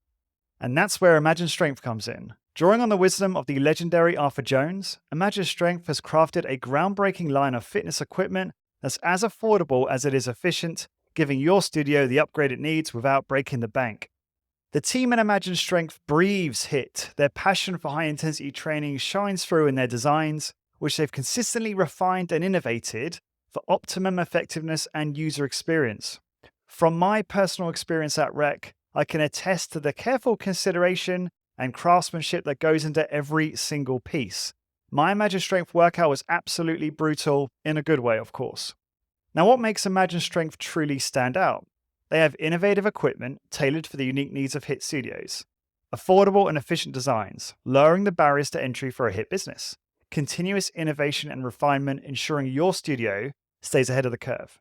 And that's where Imagine Strength comes in. Drawing on the wisdom of the legendary Arthur Jones, Imagine Strength has crafted a groundbreaking line of fitness equipment that's as affordable as it is efficient, giving your studio the upgrade it needs without breaking the bank. The team at Imagine Strength breathes HIIT. Their passion for high-intensity training shines through in their designs, which they've consistently refined and innovated for optimum effectiveness and user experience. From my personal experience at Rec, I can attest to the careful consideration and craftsmanship that goes into every single piece. My Imagine Strength workout was absolutely brutal, in a good way, of course. Now, what makes Imagine Strength truly stand out? They have innovative equipment tailored for the unique needs of HIIT studios, affordable and efficient designs, lowering the barriers to entry for a HIIT business, continuous innovation and refinement ensuring your studio stays ahead of the curve.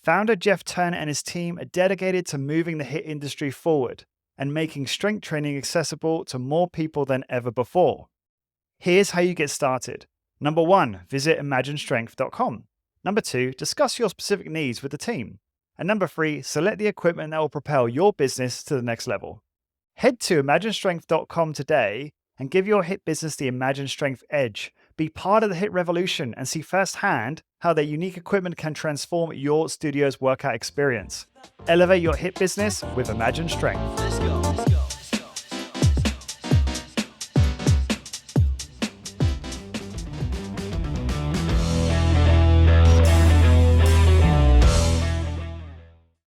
Founder Jeff Turner and his team are dedicated to moving the HIIT industry forward and making strength training accessible to more people than ever before. Here's how you get started. Number 1, visit imaginestrength.com. Number 2, discuss your specific needs with the team. And number 3, select the equipment that will propel your business to the next level. Head to imaginestrength.com today and give your HIIT business the Imagine Strength edge. Be part of the HIIT revolution and see firsthand how their unique equipment can transform your studio's workout experience. Elevate your HIIT business with Imagine Strength.